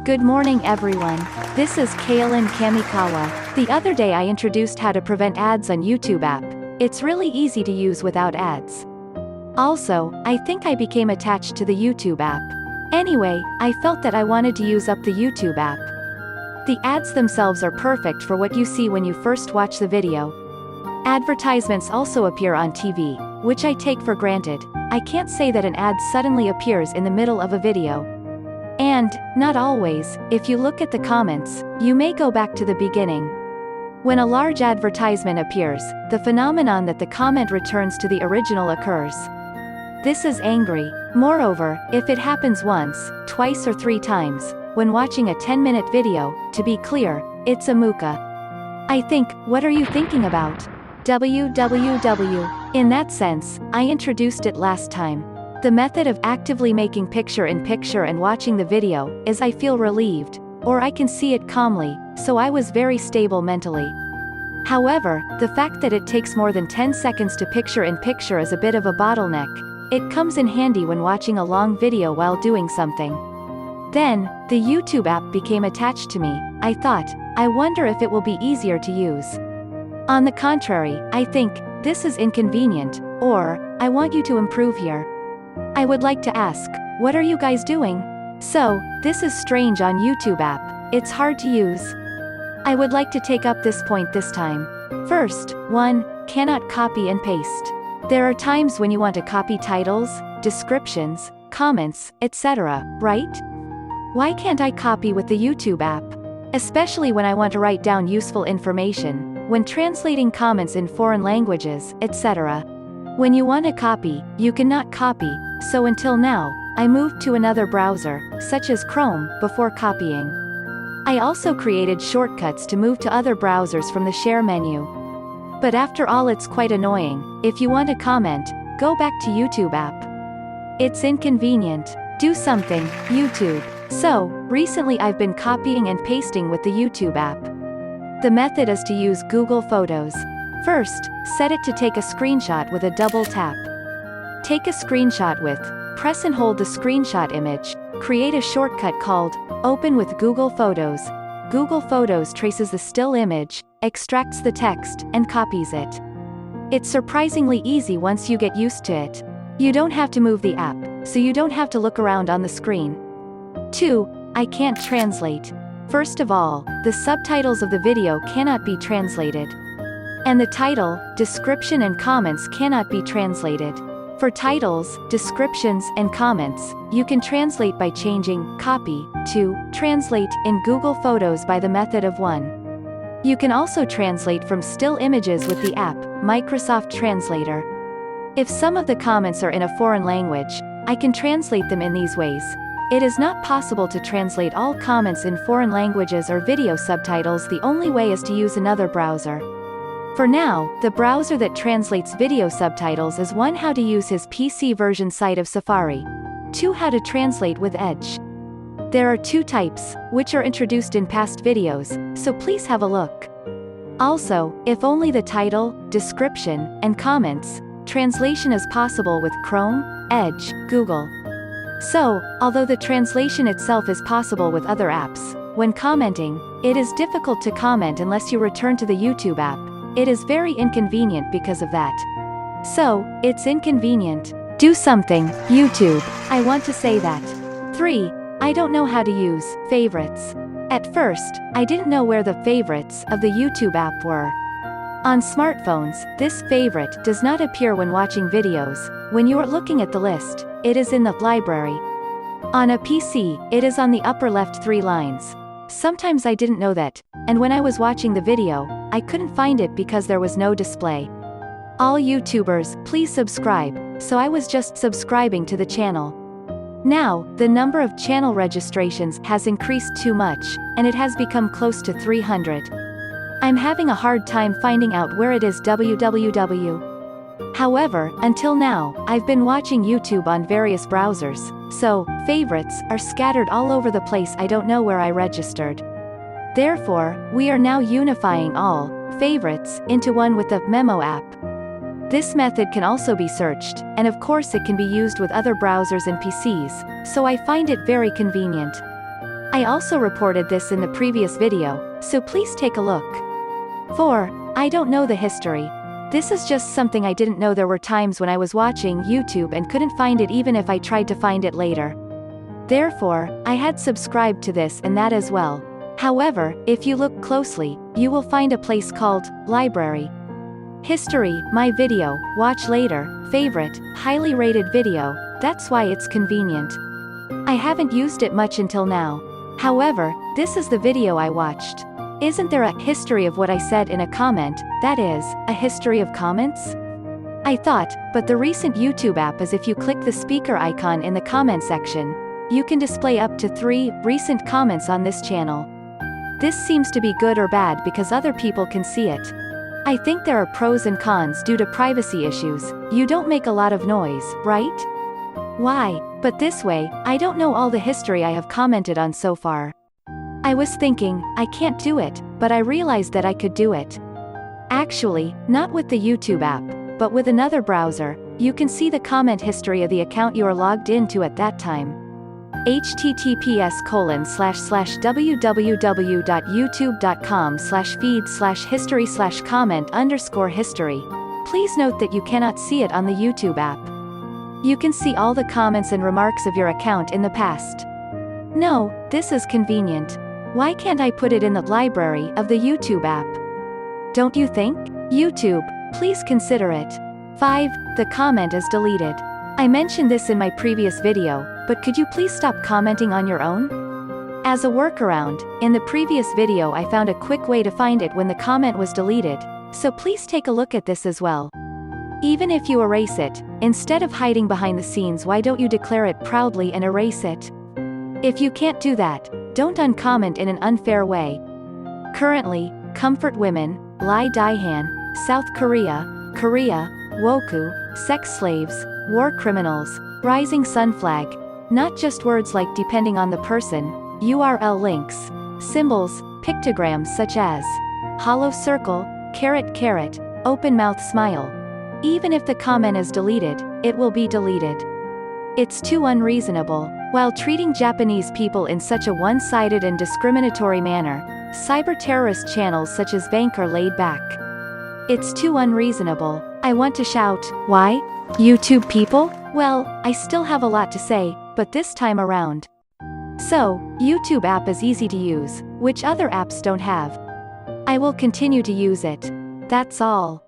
Good morning everyone. This is Kaylin Kamikawa. The other day I introduced how to prevent ads on YouTube app. It's really easy to use without ads. Also, I think I became attached to the YouTube app. Anyway, I felt that I wanted to use up the YouTube app. The ads themselves are perfect for what you see when you first watch the video. Advertisements also appear on TV, which I take for granted. I can't say that an ad suddenly appears in the middle of a video. And, not always, if you look at the comments, you may go back to the beginning. When a large advertisement appears, the phenomenon that the comment returns to the original occurs. This is angry. Moreover, if it happens once, twice or 3 times, when watching a 10-minute video, to be clear, it's a muka. I think, what are you thinking about? www. In that sense, I introduced it last time. The method of actively making picture-in-picture and watching the video is I feel relieved, or I can see it calmly, so I was very stable mentally. However, the fact that it takes more than 10 seconds to picture-in-picture is a bit of a bottleneck. It comes in handy when watching a long video while doing something. Then, the YouTube app became attached to me. I thought, I wonder if it will be easier to use. On the contrary, I think, this is inconvenient, or, I want you to improve here. I would like to ask, what are you guys doing? So, this is strange on YouTube app. It's hard to use. I would like to take up this point this time. First, 1. Cannot copy and paste. There are times when you want to copy titles, descriptions, comments, etc., right? Why can't I copy with the YouTube app? Especially when I want to write down useful information, when translating comments in foreign languages, etc. When you want to copy, you cannot copy, so until now, I moved to another browser, such as Chrome, before copying. I also created shortcuts to move to other browsers from the share menu. But after all, it's quite annoying. If you want to comment, go back to YouTube app. It's inconvenient. Do something, YouTube. So, recently I've been copying and pasting with the YouTube app. The method is to use Google Photos. First, set it to take a screenshot with a double tap. Take a screenshot with, press and hold the screenshot image, create a shortcut called, Open with Google Photos. Google Photos traces the still image, extracts the text, and copies it. It's surprisingly easy once you get used to it. You don't have to move the app, so you don't have to look around on the screen. 2. I can't translate. First of all, the subtitles of the video cannot be translated. And the title, description and comments cannot be translated. For titles, descriptions, and comments, you can translate by changing copy to translate in Google Photos by the method of 1. You can also translate from still images with the app, Microsoft Translator. If some of the comments are in a foreign language, I can translate them in these ways. It is not possible to translate all comments in foreign languages or video subtitles. The only way is to use another browser. For now, the browser that translates video subtitles is 1. How to use his PC version site of Safari. 2. How to translate with Edge. There are 2 types, which are introduced in past videos, so please have a look. Also, if only the title, description, and comments, translation is possible with Chrome, Edge, Google. So, although the translation itself is possible with other apps, when commenting, it is difficult to comment unless you return to the YouTube app. It is very inconvenient because of that. So, it's inconvenient. Do something, YouTube. I want to say that. 3. I don't know how to use favorites. At first, I didn't know where the favorites of the YouTube app were. On smartphones, this favorite does not appear when watching videos. When you are looking at the list, it is in the library. On a PC, it is on the upper left 3 lines. Sometimes I didn't know that, and when I was watching the video, I couldn't find it because there was no display. All YouTubers, please subscribe, so I was just subscribing to the channel. Now, the number of channel registrations has increased too much, and it has become close to 300. I'm having a hard time finding out where it is www. However, until now, I've been watching YouTube on various browsers, so, favorites are scattered all over the place. I don't know where I registered. Therefore, we are now unifying all favorites into one with the Memo app. This method can also be searched, and of course it can be used with other browsers and PCs, so I find it very convenient. I also reported this in the previous video, so please take a look. 4. I don't know the history. This is just something I didn't know. There were times when I was watching YouTube and couldn't find it even if I tried to find it later. Therefore, I had subscribed to this and that as well. However, if you look closely, you will find a place called Library. History, my video, watch later, favorite, highly rated video, that's why it's convenient. I haven't used it much until now. However, this is the video I watched. Isn't there a history of what I said in a comment, that is, a history of comments? I thought, but the recent YouTube app is if you click the speaker icon in the comment section, you can display up to 3 recent comments on this channel. This seems to be good or bad because other people can see it. I think there are pros and cons due to privacy issues. You don't make a lot of noise, right? Why? But this way, I don't know all the history I have commented on so far. I was thinking, I can't do it, but I realized that I could do it. Actually, not with the YouTube app, but with another browser, you can see the comment history of the account you are logged into at that time. https://www.youtube.com/feed/history/comment_history. Please note that you cannot see it on the YouTube app. You can see all the comments and remarks of your account in the past. No, this is convenient. Why can't I put it in the library of the YouTube app? Don't you think? YouTube, please consider it. 5. The comment is deleted. I mentioned this in my previous video, but could you please stop commenting on your own? As a workaround, in the previous video I found a quick way to find it when the comment was deleted, so please take a look at this as well. Even if you erase it, instead of hiding behind the scenes, why don't you declare it proudly and erase it? If you can't do that, don't uncomment in an unfair way. Currently, Comfort Women, Lee Dae-han, South Korea, Korea, Woku, sex slaves, war criminals, rising sun flag. Not just words like depending on the person, URL links, symbols, pictograms such as hollow circle, caret caret, open mouth smile. Even if the comment is deleted, it will be deleted. It's too unreasonable. While treating Japanese people in such a one-sided and discriminatory manner, cyber-terrorist channels such as Vank are laid back. It's too unreasonable. I want to shout, why? YouTube people? Well, I still have a lot to say, but this time around. So, YouTube app is easy to use, which other apps don't have. I will continue to use it. That's all.